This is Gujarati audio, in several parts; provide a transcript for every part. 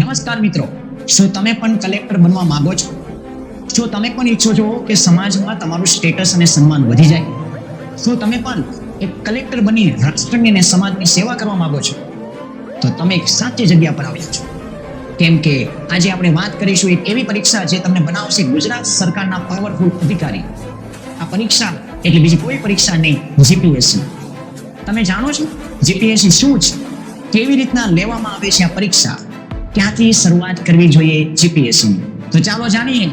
નમસ્કાર મિત્રો, શું તમે પણ કલેક્ટર બનવા માંગો છો? શું તમે પણ ઈચ્છો છો કે સમાજમાં તમારું સ્ટેટસ અને સન્માન વધી જાય? શું તમે પણ એક કલેક્ટર બની રાષ્ટ્રની અને સમાજની સેવા કરવા માંગો છો? તો તમે એક સાચી જગ્યા પર આવ્યા છો. કેમ કે આજે આપણે વાત કરીશું એક એવી પરીક્ષા જે તમને બનાવશે ગુજરાત સરકારના પાવરફુલ અધિકારી. આ પરીક્ષા એટલે બીજી કોઈ પરીક્ષા નહીં, જીપીએસસી. તમે જાણો છો જીપીએસસી શું છે? કેવી રીતના લેવામાં આવે છે આ પરીક્ષા? ક્યાંથી શરૂઆત કરવી જોઈએ જીપીએસસી? તો ચાલો જાણીએ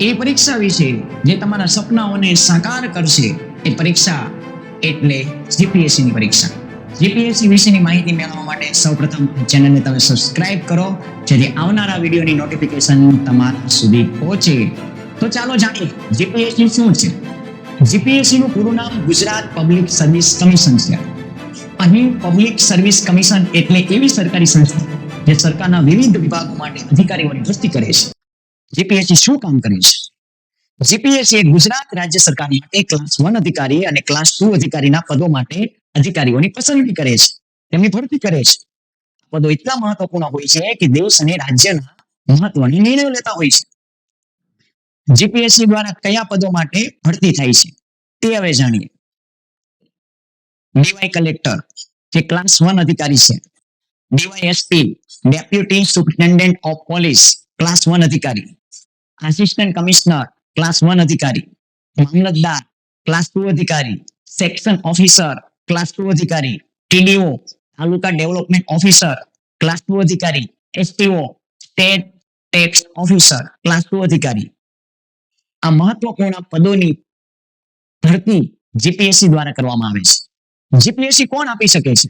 એ પરીક્ષા વિશે જે તમારા સપનાઓને સાકાર કરશે. એ પરીક્ષા એટલે જીપીએસસી ની પરીક્ષા. જીપીએસસી વિશેની માહિતી મેળવવા માટે સૌપ્રથમ ચેનલને તમે સબસ્ક્રાઇબ કરો, જેથી આવનારા વિડીયોની નોટિફિકેશન તમારા સુધી પહોંચે. તો ચાલો જાણીએ જીપીએસસી શું છે. જીપીએસસી નું પૂરું નામ ગુજરાત પબ્લિક સર્વિસ કમિશન છે. અહીં પબ્લિક સર્વિસ કમિશન એટલે એવી સરકારી સંસ્થા જે સરકારના વિવિધ વિભાગો માટે અધિકારીઓની ભરતી કરે છે. જીપીએસસી શું કામ કરે છે? જીપીએસસી ગુજરાત રાજ્ય સરકાર માટે ક્લાસ 1 અધિકારી અને ક્લાસ 2 અધિકારીના પદો માટે અધિકારીઓની પસંદગી કરે છે, તેમની ભરતી કરે છે. પદો એટલા મહત્વપૂર્ણ હોય છે કે દેશ અને રાજ્યના મહત્વની નિર્ણયો લેતા હોય છે. જીપીએસસી દ્વારા કયા પદો માટે ભરતી થાય છે તે હવે જાણીએ. ડીવાય કલેક્ટર જે ક્લાસ 1 અધિકારી છે. DYSP deputy superintendent of police class 1 અધિકારી. આસિસ્ટન્ટ કમિશનર ક્લાસ 1 અધિકારી. મામલતદાર ક્લાસ 2 અધિકારી. સેક્શન ઓફિસર ક્લાસ 2 અધિકારી. ટીડીઓ તાલુકા ડેવલપમેન્ટ ઓફિસર ક્લાસ 2 અધિકારી. STO state tax officer class 2 અધિકારી. આ મહત્વપૂર્ણ પદોની ભરતી જીપીએસસી દ્વારા કરવામાં આવે છે. જીપીએસસી કોણ આપી શકે છે?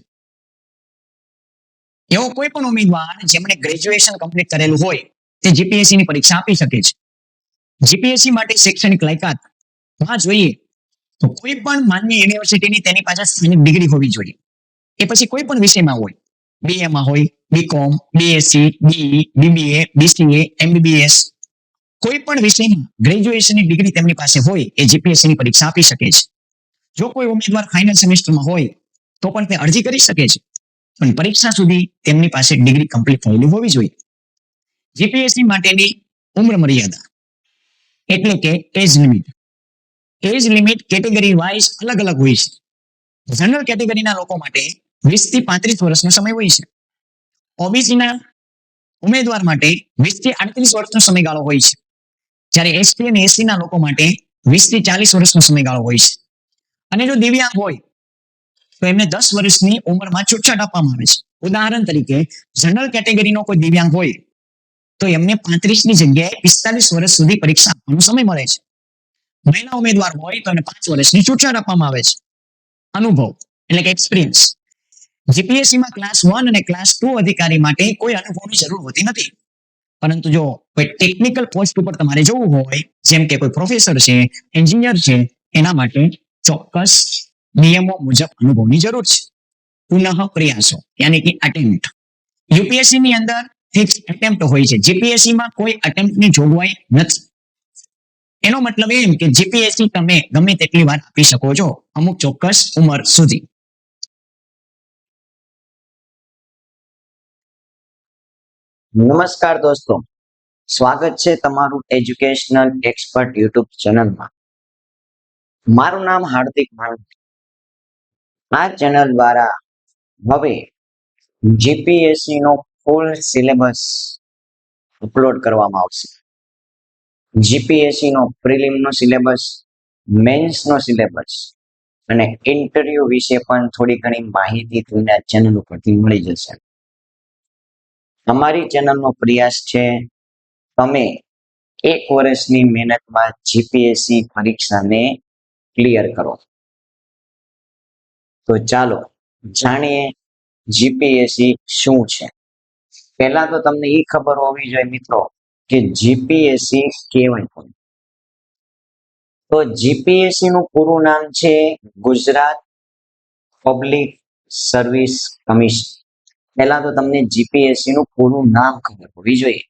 એવો કોઈ પણ ઉમેદવાર જેમણે ગ્રેજ્યુએશન કમ્પ્લીટ કરેલું હોય તે જીપીએસસી ની પરીક્ષા આપી શકે છે. જીપીએસસી માટે શૈક્ષણિક લાયકાત જોઈએ તો કોઈ પણ માન્ય યુનિવર્સિટીની તેની પાસે સ્થાનિક ડિગ્રી હોવી જોઈએ. એ પછી કોઈ પણ વિષયમાં હોય, બીએ માં હોય, BCom, BSc, BE, BBA, BCA, MBBS, કોઈ પણ વિષયમાં ગ્રેજ્યુએશનની ડિગ્રી તેમની પાસે હોય એ જીપીએસસી ની પરીક્ષા આપી શકે છે. જો કોઈ ઉમેદવાર ફાઇનલ સેમેસ્ટરમાં હોય તો પણ તે અરજી કરી શકે છે, પણ પરીક્ષા સુધી તેમની પાસે ડિગ્રી કમ્પ્લીટ થયેલી હોવી જોઈએ. જીપીએસસી માટેની ઉંમર મર્યાદા એટલે કે age limit. Age limit category wise અલગ અલગ હોય છે. જનરલ કેટેગરીના લોકો માટે 20 થી 35 વર્ષનો સમય હોય છે. ઓબીસીના ઉમેદવાર માટે 20 થી 38 વર્ષનો સમયગાળો હોય છે. જ્યારે એસટી અને એસસીના લોકો માટે 20 થી 40 વર્ષનો સમયગાળો હોય છે. અને જો દિવ્યાંગ હોય તો એમને 10 વર્ષની ઉંમરમાં છૂટછાટ આપવામાં આવે છે. ઉદાહરણ તરીકે જનરલ કેટેગરીનો કોઈ દિવ્યાંગ હોય તો એમને 35ની જગ્યાએ 45 વર્ષ સુધી પરીક્ષા આપવાનો સમય મળે છે. મહિલા ઉમેદવાર હોય તો એમને 5 વર્ષની છૂટછાટ આપવામાં આવે છે. અનુભવ એટલે કે એક્સપિરિયન્સ. જીપીએસસીમાં ક્લાસ 1 અને ક્લાસ 2 અધિકારી માટે કોઈ અનુભવની જરૂર હોતી નથી. પરંતુ જો કોઈ ટેકનિકલ પોસ્ટ ઉપર તમારે જવું હોય, જેમ કે કોઈ પ્રોફેસર છે, એન્જિનિયર છે, એના માટે ચોક્કસ નિયમો મુજબ અનુભવની જરૂર છે. પુનઃ પ્રયાસો યાની કે અટેમ્પ્ટ. યુપીએસસી ની અંદર ફિક્સ અટેમ્પ્ટ હોય છે. જીપીએસસી માં કોઈ અટેમ્પ્ટની જોગવાઈ નથી. એનો મતલબ એમ કે જીપીએસસી તમે ગમે તેટલી વાર આપી શકો છો, અમુક ચોક્કસ ઉંમર સુધી. નમસ્કાર દોસ્તો, સ્વાગત છે તમારું એજ્યુકેશનલ એક્સપર્ટ યુટ્યુબ ચેનલમાં. મારું નામ હાર્દિક માંડવી. આ ચેનલ દ્વારા હવે જીપીએસસી નો ફૂલ સિલેબસ અપલોડ કરવામાં આવશે. જીપીએસસી નો પ્રિલિમ નો સિલેબસ, મેન્સ નો સિલેબસ અને ઇન્ટરવ્યુ વિશે પણ થોડી ઘણી માહિતી તમને આ ચેનલ ઉપરથી મળી જશે. અમારી ચેનલનો પ્રયાસ છે તમે 1 વર્ષની મહેનતમાં જીપીએસસી પરીક્ષાને ક્લિયર કરો. તો ચાલો જાણીએ જીપીએસસી શું છે. પહેલા તો તમને એ ખબર હોવી જોઈએ મિત્રો કે જીપીએસસી કેવાય કોણ. તો જીપીએસસી નું પૂરું નામ છે ગુજરાત પબ્લિક સર્વિસ કમિશન. પહેલા તો તમને જીપીએસસી નું પૂરું નામ ખબર હોવી જોઈએ.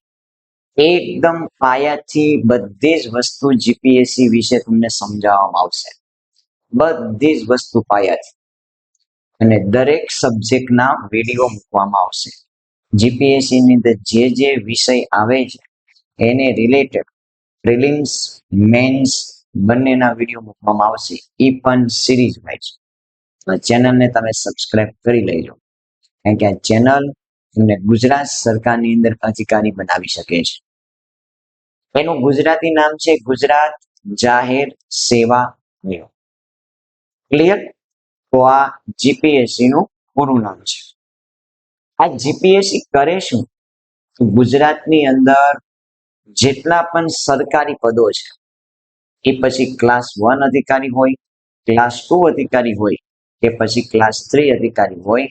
એકદમ પાયાથી બધી જ વસ્તુ જીપીએસસી વિશે તમને સમજાવવામાં આવશે. બધી જ વસ્તુ પાયાથી. અને દરેક સબ્જેક્ટના વિડીયો મૂકવામાં આવશે. જીપીએસસી ની અંદર જે વિષય આવે છે એને રિલેટેડ પ્રિલિમ્સ મેન્સ બંનેના વિડીયો મૂકવામાં આવશે, એ પણ સિરીઝ વાઇઝ. ચેનલને તમે સબસ્ક્રાઇબ કરી લેજો, કારણ કે આ ચેનલ તમને ગુજરાત સરકારની અંદર અધિકારી બનાવી શકે છે. એનું ગુજરાતી નામ છે ગુજરાત જાહેર સેવા આયોગ. ક્લિયર? તો આ જીપીએસસી નું પૂરું નામ છે. આ જીપીએસસી કરે શું? તો ગુજરાતની અંદર જેટલા પણ સરકારી પદો છે, એ પછી ક્લાસ 1 અધિકારી હોય, ક્લાસ 2 અધિકારી હોય કે પછી ક્લાસ 3 અધિકારી હોય,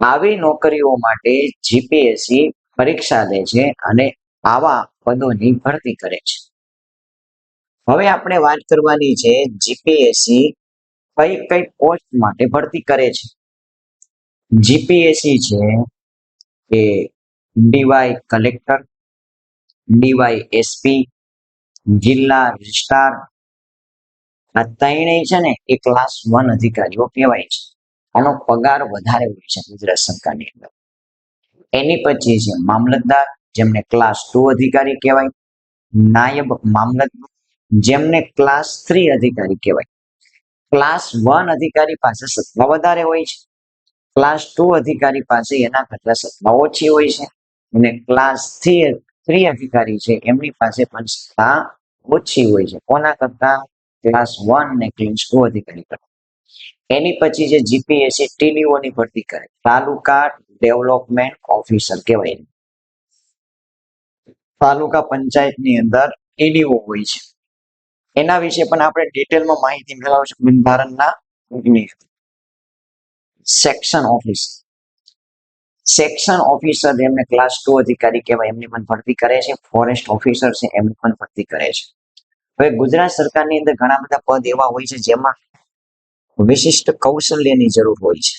આવી નોકરીઓ માટે જીપીએસસી પરીક્ષા લે છે અને આવા પદોની ભરતી કરે છે. હવે આપણે વાત કરવાની છે જીપીએસસી કઈ કઈ પોસ્ટ માટે ભરતી કરે છે. જીપીએસસી છે કે ડીવાય કલેક્ટર, ડીવાય એસપી, જિલ્લા રજિસ્ટ્રાર, આ ત્રણેય છે ને એ ક્લાસ 1 અધિકારીઓ કહેવાય છે. આનો પગાર વધારે હોય છે ગુજરાત સરકારની અંદર. એની પછી છે મામલતદાર, જેમને ક્લાસ 2 અધિકારી કહેવાય, નાયબ મામલતદાર, જેમને ક્લાસ 3 અધિકારી કહેવાય. ક્લાસ 1 અધિકારી પાસે સત્તા વધારે હોય છે, ક્લાસ 2 અધિકારી પાસે એના કરતા સત્તા ઓછી હોય છે, અને ક્લાસ 3 અધિકારી છે એમની પાસે પણ સત્તા ઓછી હોય છે. કોના કરતા? ક્લાસ 1 ને ક્લાસ 2 અધિકારી કરતા. એની પછી જે જીપીએસસી ટીડીઓ ની ભરતી કરે, તાલુકા ડેવલપમેન્ટ ઓફિસર કહેવાય. તાલુકા પંચાયતની અંદર ટીડીઓ હોય છે. એના વિશે પણ આપણે ડિટેલમાં માહિતી મેળવશું બંધારણના સેક્શન ઓફિસર. સેક્શન ઓફિસર એમને ક્લાસ 2 અધિકારી કહેવાય, એમની પણ ભરતી કરે છે. ફોરેસ્ટ ઓફિસર છે એમની પણ ભરતી કરે છે. હવે ગુજરાત સરકારની અંદર ઘણા બધા પદ એવા હોય છે જેમાં વિશિષ્ટ કૌશલ્યની જરૂર હોય છે,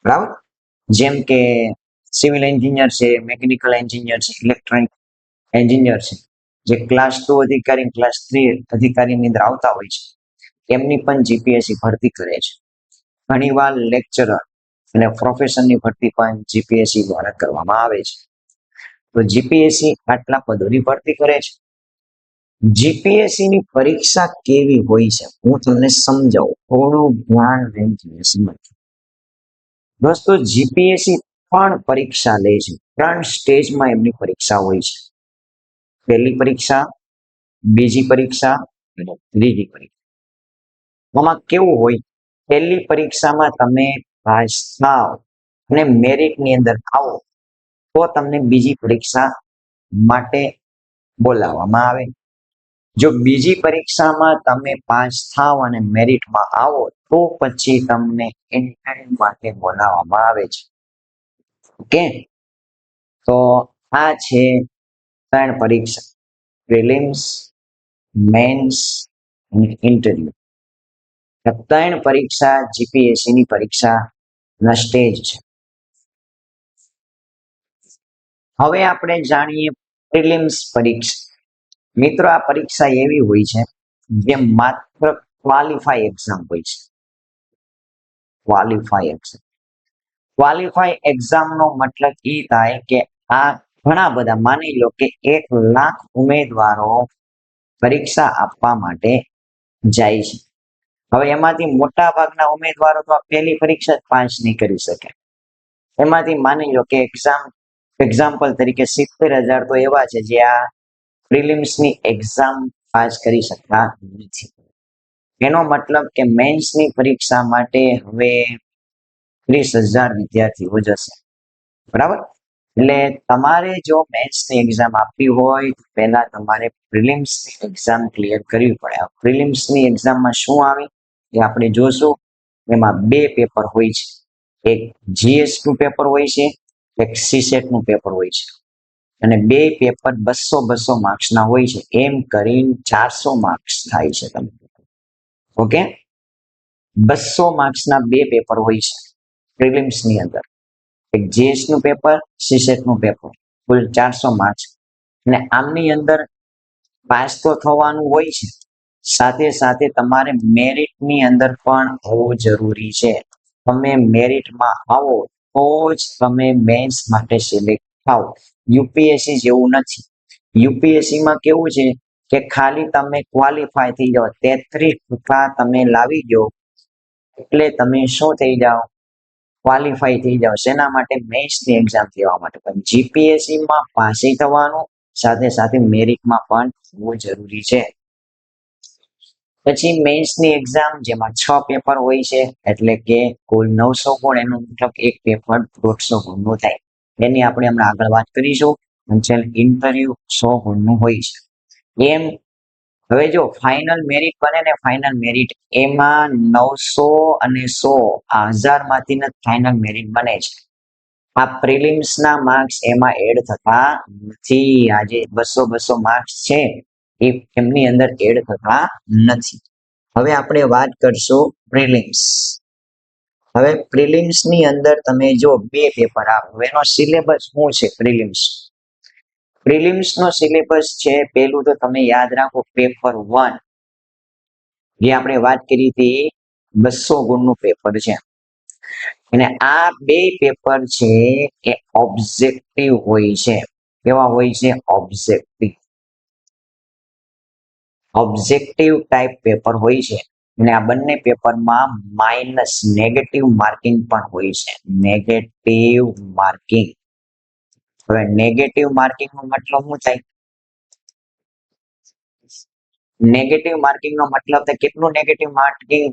બરાબર? જેમ કે સિવિલ એન્જિનિયર છે, મેકેનિકલ એન્જિનિયર છે, ઇલેક્ટ્રોનિક એન્જિનિયર છે, જે ક્લાસ 2 અધિકારી, ક્લાસ 3 અધિકારીની અંદર આવતા હોય છે, એમની પણ જીપીએસસી ભરતી કરે છે. ઘણીવાર લેક્ચરર અને પ્રોફેસરની ભરતી પણ જીપીએસસી દ્વારા કરવામાં આવે છે. તો જીપીએસસી આટલા પદોની ભરતી કરે છે. જીપીએસસી ની પરીક્ષા કેવી હોય છે હું તમને સમજાવું, થોડું ધ્યાન દઈને સમજો. દોસ્તો, જીપીએસસી પણ પરીક્ષા લે છે. 3 સ્ટેજમાં એમની પરીક્ષા હોય છે. પહેલી પરીક્ષા, બીજી પરીક્ષા અને ત્રીજી પરીક્ષા. આમાં કેવું હોય? પહેલી પરીક્ષામાં તમે પાસ થાવ અને મેરિટની અંદર આવો તો તમને બીજી પરીક્ષા માટે બોલાવવામાં આવે. જો બીજી પરીક્ષામાં તમે પાસ થાવ અને મેરિટમાં આવો તો પછી તમને ઇન્ટરવ્યુ માટે બોલાવવામાં આવે છે. ઓકે, તો આ છે 3 પરીક્ષા: પ્રિલિમ્સ, મેન્સ અને ઇન્ટરવ્યુ. 3 પરીક્ષા જીપીએસસી ની પરીક્ષાના સ્ટેજ છે. હવે આપણે જાણીએ પ્રિલિમ્સ પરીક્ષા. મિત્રો, આ પરીક્ષા એવી હોય છે જે માત્ર ક્વોલિફાઈ એક્ઝામ હોય છે. ક્વોલિફાઈ એક્ઝામનો મતલબ એ થાય કે આ ઘણા બધા, માની લો કે 1 લાખ ઉમેદવારો પરીક્ષા આપવા માટે જાય છે. હવે એમાંથી મોટા ભાગના ઉમેદવારો તો આ પહેલી પરીક્ષા જ પાસ નહીં કરી શકે. એમાંથી માની લો કે એક્ઝામ્પલ તરીકે 70,000 તો એવા છે જે આ પ્રિલિમ્સની એક્ઝામ પાસ કરી શકતા નથી. એનો મતલબ કે મેન્સની પરીક્ષા માટે હવે 30,000 વિદ્યાર્થીઓ જશે, બરાબર? એટલે તમારે જો મેન્સની એક્ઝામ આપવી હોય તો પહેલા તમારે પ્રિલિમ્સની એક્ઝામ ક્લિયર કરવી પડે. આ પ્રિલિમ્સની એક્ઝામમાં શું આવે એ આપણે જોશું. એમાં 2 પેપર હોય છે. એક જીએસ નું પેપર હોય છે, એક સીસેટ નું પેપર હોય છે, અને 2 પેપર 200 માર્ક્સના હોય છે. એમ કરીને 400 માર્ક્સ થાય છે. તમે ઓકે, 200 માર્ક્સના 2 પેપર હોય છે પ્રિલિમ્સની અંદર. એક જીએસ નું પેપર, સીસેટ નું પેપર, કુલ 400 માર્ક્સ. અને આમની અંદર પાસ તો થવાનું હોય છે, સાથે સાથે તમારે મેરિટની અંદર પણ હોવું જરૂરી છે. તમે મેરિટમાં આવો તો જ તમે મેન્સ માટે સિલેક્ટ થાવ. યુપીએસસી જેવું નથી. યુપીએસસી માં કેવું છે કે ખાલી તમે ક્વોલિફાય થઈ જાઓ, 33% તમે લાવી દો એટલે તમે શું થઈ જાઓ, ક્વોલિફાય થઈ જાઓ. શેના માટે? મેન્સ ની એક્ઝામ દેવા માટે. પણ જીપીએસસી માં પાસિંગ થવાનું, સાથે સાથે મેરિટમાં પણ હોવું જરૂરી છે. પછી મેન્સ ની એક્ઝામ જેમાં 6 પેપર હોય છે, એટલે કે કુલ 900 ગુણ, એનો મતલબ એક પેપર 150 ગુણનું થાય. એની આપણે હમણાં આગળ વાત કરીશું. અને ઇન્ટરવ્યુ 100 ગુણનું હોય છે. એમ હવે જો ફાઇનલ મેરિટ બને ને, ફાઇનલ મેરિટ એમાં 900 અને 100 આ 1000 માંથી જ ફાઇનલ મેરિટ બને છે. આ પ્રિલિમ્સ ના માર્ક્સ એમાં એડ થતા નથી. આ જે 200 માર્ક્સ છે એ એમની અંદર એડ થતા નથી. હવે આપણે વાત કરશું પ્રિલિમ્સ. હવે પ્રિલિમ્સ ની અંદર તમે જો 2 પેપર આવે, એનો સિલેબસ શું છે? પ્રિલિમ્સ નો સિલેબસ છે, પેલું તો તમે યાદ રાખો, પેપર 1 જે આપણે વાત કરી હતી 200 ગુણનું પેપર છે. અને આ 2 પેપર છે એ ઓબ્જેક્ટિવ હોય છે. કેવા હોય છે? ઓબ્જેક્ટિવ ટાઈપ પેપર હોય છે. અને આ બંને પેપરમાં માઇનસ નેગેટિવ માર્કિંગ પણ હોય છે. Negative marking. હવે નેગેટિવ માર્કિંગ નો મતલબ શું થાય? નેગેટિવ માર્કિંગ નો મતલબ કેટલું? Negative marking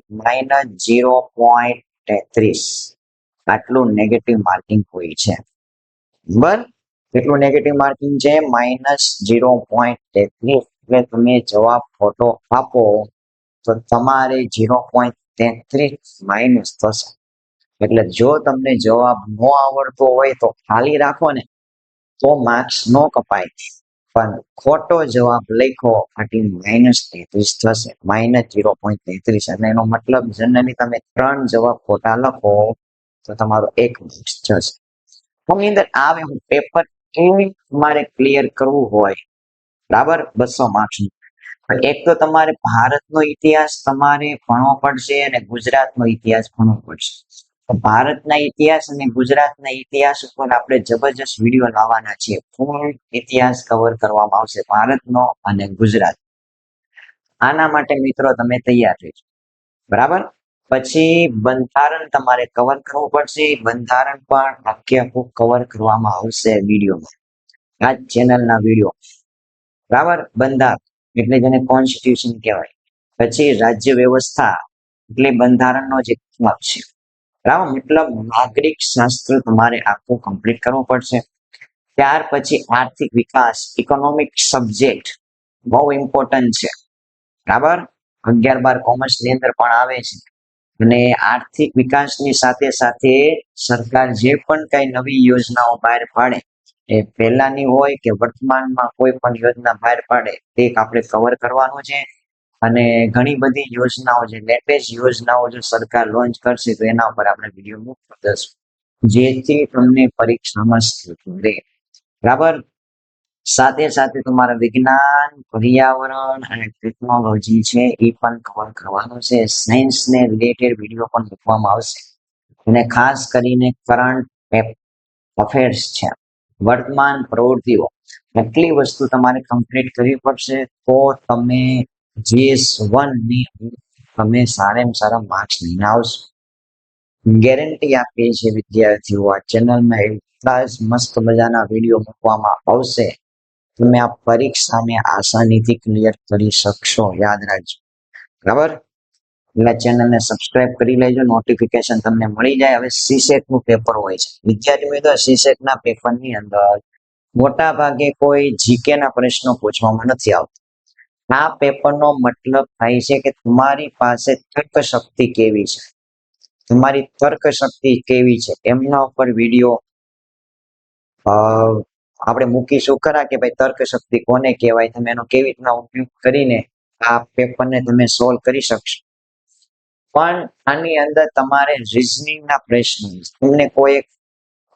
-0.33. આટલું નેગેટિવ માર્કિંગ હોય છે. બરાબર? કેટલું નેગેટિવ માર્કિંગ છે? -0.33. એટલે તમે જવાબ ખોટો આપો તો તમારે 0.33 માઇનસ થશે. એટલે જો તમને જવાબ ન આવડતો હોય તો ખાલી રાખો ને તો માર્ક્સ નો કપાય. પણ ખોટો જવાબ લખો એટલે -33 થશે. -0.33. અને એનો મતલબ જનરલી તમે 3 જવાબ ખોટા લખો તો તમારો 1 માર્ક્સ જશે. આની અંદર આવે પેપર કેવી તમારે ક્લિયર કરવું હોય, બરાબર, 200 માર્ક્સ. એક તો તમારે ભારતનો ઇતિહાસ તમારે ભણવો પડશે અને ગુજરાતનો ઇતિહાસ ભણવો પડશે. ભારતના ઇતિહાસ અને ગુજરાતના ઇતિહાસ ઉપર આપણે જબરજસ્ત વિડીયો લાવવાના છીએ. ફૂલ ઇતિહાસ કવર કરવામાં આવશે ભારતનો અને ગુજરાત. આના માટે મિત્રો તમે તૈયાર રહેજો, બરાબર. પછી બંધારણ તમારે કવર કરવું પડશે. બંધારણ પણ આખું કવર કરવામાં આવશે વિડીયોમાં, આ ચેનલના વિડીયો, બરાબર. બંધારણ એટલે જેને કોન્સ્ટિટ્યુશન કહેવાય. પછી રાજ્ય વ્યવસ્થા એટલે બંધારણનો જે ભાગ છે, બરાબર. મતલબ નાગરિક શાસ્ત્ર તમારે આખું કમ્પ્લીટ કરવું પડશે. ત્યાર પછી આર્થિક વિકાસ, ઇકોનોમિક સબ્જેક્ટ બહુ ઇમ્પોર્ટન્ટ છે, બરાબર. 11-12 કોમર્સ ની અંદર પણ આવે છે. અને આર્થિક વિકાસની સાથે સાથે સરકાર જે પણ કઈ નવી યોજનાઓ બહાર પાડે, એ પહેલાની હોય કે વર્તમાનમાં કોઈ પણ યોજના બહાર પાડે તે આપણે કવર કરવાનું છે. અને ઘણી બધી યોજનાઓ છે, લેટેસ્ટ યોજનાઓ જો સરકાર લોન્ચ કરશે તો એના ઉપર આપણે વિડીયો મૂકશું, જેથી તમને પરીક્ષામાં રહે, બરાબર. સાથે સાથે તમારા વિજ્ઞાન, પર્યાવરણ અને ટેકનોલોજી છે એ પણ કવર કરવાનું છે. સાયન્સ ને રિલેટેડ વિડીયો પણ મૂકવામાં આવશે. અને ખાસ કરીને કરંટ અફેર્સ છે, વર્તમાન પ્રવૃત્તિઓ, એટલી વસ્તુ તમારે કમ્પ્લીટ કરવી પડશે તો તમે GS1 ની તમે સારામાં સારા માર્ક્સ લઈને આવશો. ગેરંટી આપીએ છીએ વિદ્યાર્થીઓ, આ ચેનલમાં એટલા જ મસ્ત મજાના વિડીયો મૂકવામાં આવશે, તમે આ પરીક્ષાને આસાનીથી ક્લિયર કરી શકશો. યાદ રાખજો, બરાબર. એટલે ચેનલને સબસ્ક્રાઇબ કરી લેજો, નોટિફિકેશન તમને મળી જાય. હવે સીસેટ નું પેપર હોય છે વિદ્યાર્થી મિત્રો. સીસેટ ના પેપરની અંદર મોટા ભાગે કોઈ જીકે ના પ્રશ્નો પૂછવામાં નથી આવતા. આ પેપરનો મતલબ થાય છે કે તમારી પાસે તર્ક શક્તિ કેવી છે, તમારી તર્ક શક્તિ કેવી છે, એમના ઉપર વિડીયો આપણે મૂકીશું ખરા કે ભાઈ તર્ક શક્તિ કોને કહેવાય, તમે એનો કેવી રીતના ઉપયોગ કરીને આ પેપરને તમે સોલ્વ કરી શકશો. પણ આની અંદર તમારે રીઝનિંગ ના પ્રશ્નો, તમને કોઈ એક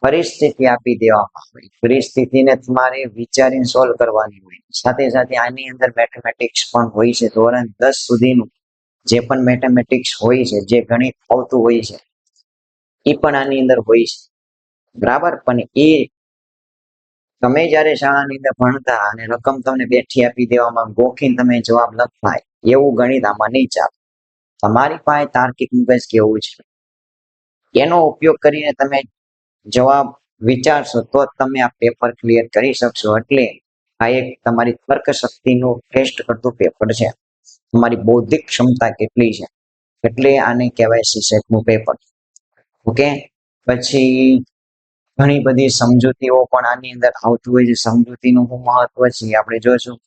પરિસ્થિતિ આપી દેવામાં આવે, પરિસ્થિતિને તમારે વિચારીને સોલ્વ કરવાની હોય. સાથે સાથે આની અંદર મેથેમેટિક્સ પણ હોય છે. ધોરણ 10 સુધીનું જે પણ મેથેમેટિક્સ હોય છે, જે ગણિત આવતું હોય છે, એ પણ આની અંદર હોય છે. બરાબર. પણ એ તમે જ્યારે શાળાની અંદર ભણતા અને રકમ તમને બેઠી આપી દેવામાં ગોખીને તમે જવાબ લખાય એવું ગણિત આમાં નહીં ચાલે. તમારી પાસે તાર્કિક મગજ કેવું છે એનો ઉપયોગ કરીને તમે જવાબ વિચારશો તો જ તમે આ પેપર ક્લિયર કરી શકશો. એટલે આ એક તમારી તર્ક શક્તિનું ટેસ્ટ કરતું પેપર છે. તમારી બૌદ્ધિક ક્ષમતા કેટલી છે એટલે આને કહેવાય CSAT નું પેપર. ઓકે. પછી ઘણી બધી સમજૂતીઓ પણ આની અંદર આવતું હોય છે. સમજૂતીનું શું મહત્વ છે એ આપણે જોઈશું.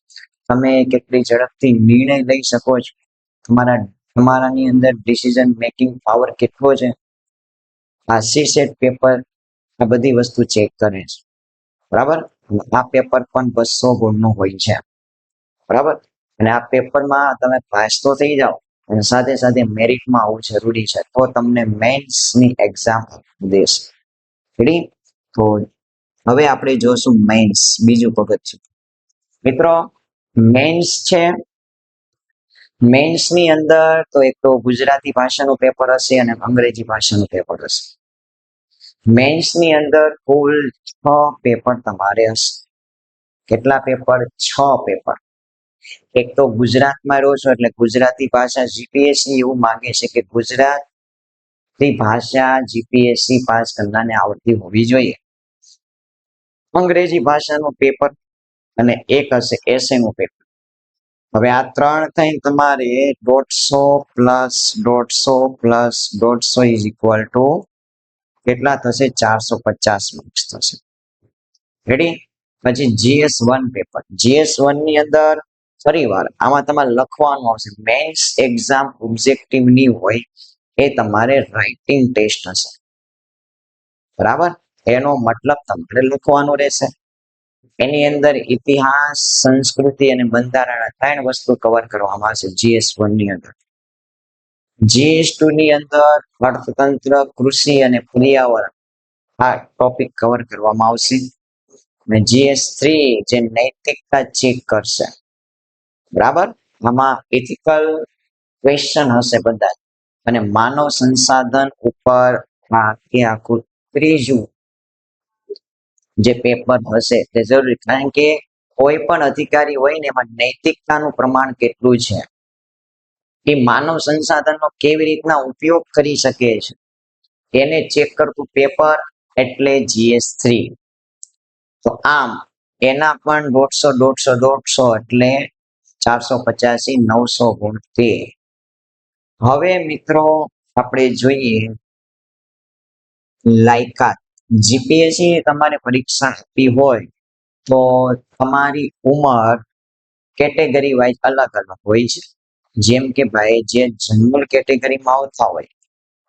તમે કેટલી ઝડપથી નિર્ણય લઈ શકો છો, તમારાની અંદર ડિસિઝન મેકિંગ પાવર કેટલો છે, આ CSAT પેપર આ બધી વસ્તુ ચેક કરે છે. બરાબર. આ પેપર પણ 200 ગુણનું હોય છે. બરાબર. અને આ પેપરમાં તમે પાસ તો થઈ જાઓ અને સાથે સાથે મેરિટમાં આવવું જરૂરી છે તો તમને મેન્સની એક્ઝામ દેશે. રેડી? તો હવે આપણે જોશું મેન્સ, બીજું પગથિયું. મિત્રો, મેન્સ છે. મેન્સની અંદર તો એક તો ગુજરાતી ભાષાનું પેપર હશે અને અંગ્રેજી ભાષાનું પેપર હશે. મેન્સની અંદર કુલ 6 પેપર તમારે હશે. કેટલા પેપર? 6 પેપર. એક તો ગુજરાતમાં રહો છો એટલે ગુજરાતી ભાષા જીપીએસસી એવું માંગે છે કે ગુજરાતી ભાષા જીપીએસસી પાસ કરનારને આવડતી હોવી જોઈએ. અંગ્રેજી ભાષાનું પેપર અને એક હશે એસએનું પેપર. હવે આ ત્રણ થઈને તમારે 150 plus 150 plus 150 is equal to કેટલા થશે? 450 માર્ક્સ થશે. રેડી? પછી GS1 પેપર. GS1 ની અંદર ફરીવાર આમાં તમારે લખવાનું આવશે. મેન્સ એક્ઝામ ઓબ્જેક્ટિવ ની હોય, એ તમારે રાઇટિંગ ટેસ્ટ હશે. બરાબર. એનો મતલબ તમારે લખવાનું રહેશે. એની અંદર ઇતિહાસ, સંસ્કૃતિ અને બંધારણ 3 વસ્તુ કવર કરવામાં આવશે GS1 ની અંદર. GS2 ની અંદર અર્થતંત્ર, કૃષિ અને પર્યાવરણ આ ટોપિક કવર કરવામાં આવશે. અને GS3 જે નૈતિકતા ચેક કરશે. બરાબર. આમાં એથિકલ ક્વેશ્ચન હશે બધા. અને માનવ સંસાધન ઉપર આખું ત્રીજું જે પેપર હશે તે જરૂરી, કારણ કે કોઈ પણ અધિકારી હોય ને એમાં નૈતિકતાનું પ્રમાણ કેટલું છે, એ માનવ સંસાધનનો કેવી રીતના ઉપયોગ કરી શકે છે એને ચેક કરતું પેપર એટલે GS3. તો આમ એના પણ 150 એટલે 485 900 ગુણ તે. હવે મિત્રો આપણે જોઈએ લાયકાત. જીપીએસસી તમારે પરીક્ષા આપવી હોય તો તમારી ઉંમર કેટેગરી વાઇઝ અલગ અલગ હોય છે. જેમ કે ભાઈ જે જનરલ કેટેગરીમાં આવતા હોય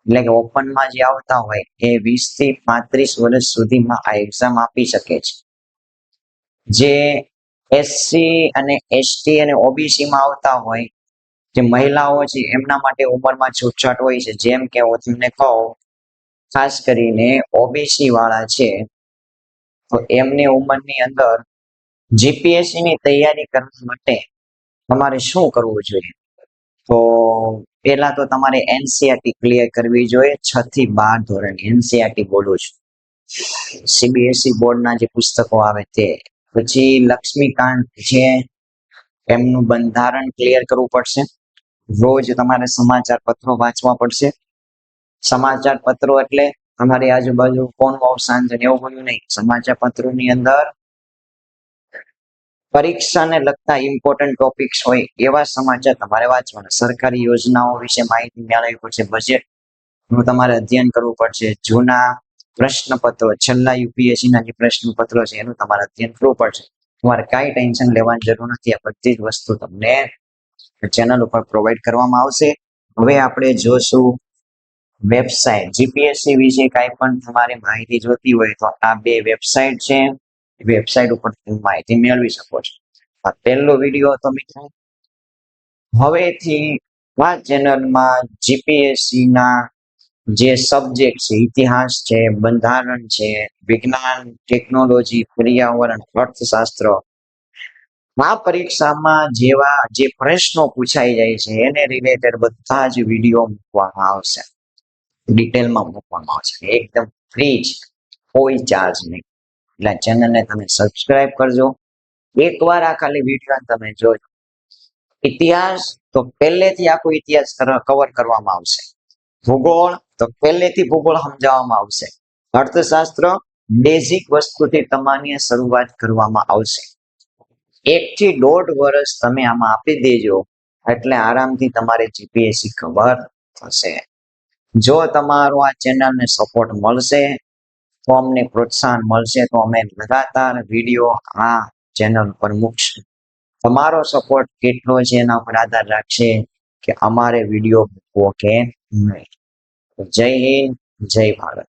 એટલે કે ઓપનમાં જે આવતા હોય એ 20 થી 35 વર્ષ સુધીમાં આ એક્ઝામ આપી શકે છે. જે એસસી અને એસટી અને ઓબીસી માં આવતા હોય, જે મહિલાઓ છે એમના માટે ઉંમરમાં છૂટછાટ હોય છે. જેમ કે હું તમને કહું, ખાસ કરીને ઓબીસી વાળા છે તો એમની ઉંમરની અંદર જીપીએસસી ની તૈયારી કરવા માટે તમારે શું કરવું જોઈએ? તો પહેલા તો તમારે એનસીઆરટી ક્લિયર કરવી જોઈએ. 6 થી 12 ધોરણ એનસીઆરટી બોલું છું, સીબીએસઈ બોર્ડના જે પુસ્તકો આવે તે. પછી લક્ષ્મીકાંત છે એમનું બંધારણ ક્લિયર કરવું પડશે. રોજ તમારે સમાચાર પત્રો વાંચવા પડશે. સમાચાર પત્રો એટલે તમારી આજુબાજુ કોનું અવસાન છે એવું બધું નહીં. સમાચાર પત્રોની અંદર પરીક્ષાને લગતા ઇમ્પોર્ટન્ટ ટોપિક્સ હોય એવા સમાચાર તમારે વાંચવાના. સરકારી યોજનાઓ વિશે માહિતી મેળવવી પડશે. બજેટનું તમારે અધ્યયન કરવું પડશે. જૂના પ્રશ્નપત્રો, છેલ્લા યુપીએસસી ના જે પ્રશ્નપત્રો છે એનું તમારે અધ્યયન કરવું પડશે. તમારે કાંઈ ટેન્શન લેવાની જરૂર નથી. આ બધી જ વસ્તુ તમને ચેનલ ઉપર પ્રોવાઈડ કરવામાં આવશે. હવે આપણે જોશું વેબસાઇટ. જીપીએસસી વિશે કાંઈ પણ તમારે માહિતી જોતી હોય તો આ 2 વેબસાઇટ છે. વેબસાઇટ ઉપર તમે માહિતી મેળવી શકો છો. આ પહેલો વિડીયો હતો મિત્રો. હવેથી આ ચેનલમાં જીપીએસસી ના જે સબ્જેક્ટ છે, ઇતિહાસ છે, બંધારણ છે, વિજ્ઞાન, ટેકનોલોજી, પર્યાવરણ, અર્થશાસ્ત્ર, આ પરીક્ષામાં જેવા જે પ્રશ્નો પૂછાઈ જાય છે એને રિલેટેડ બધા જ વિડીયો મૂકવામાં આવશે, ડિટેલમાં મૂકવામાં આવશે. એકદમ ફ્રી છે. કોઈ ચાર્જ નહીં. એટલે ચેનલને તમે સબસ્ક્રાઇબ કરજો. એકવાર આ ખાલી વિડીયો તમે જોજો. ઇતિહાસ તો પહેલેથી આખો ઇતિહાસ કવર કરવામાં આવશે. ભૂગોળ તો પહેલેથી ભૂગોળ સમજાવવામાં આવશે. અર્થશાસ્ત્ર બેઝિક વસ્તુથી તમારી શરૂઆત કરવામાં આવશે. 1 થી 1.5 વર્ષ તમે આમાં આપી દેજો એટલે આરામથી તમારે જીપીએસસી કવર થશે. જો તમારો આ ચેનલને સપોર્ટ મળશે તો અમને પ્રોત્સાહન મળશે તો અમે લગાતાર વિડીયો આ ચેનલ પર મૂકશું. તમારો સપોર્ટ કેટલો છે એના પર આધાર રાખશે કે અમારે વિડીયો મૂકવો કે નહીં. જય હિન્દ, જય ભારત.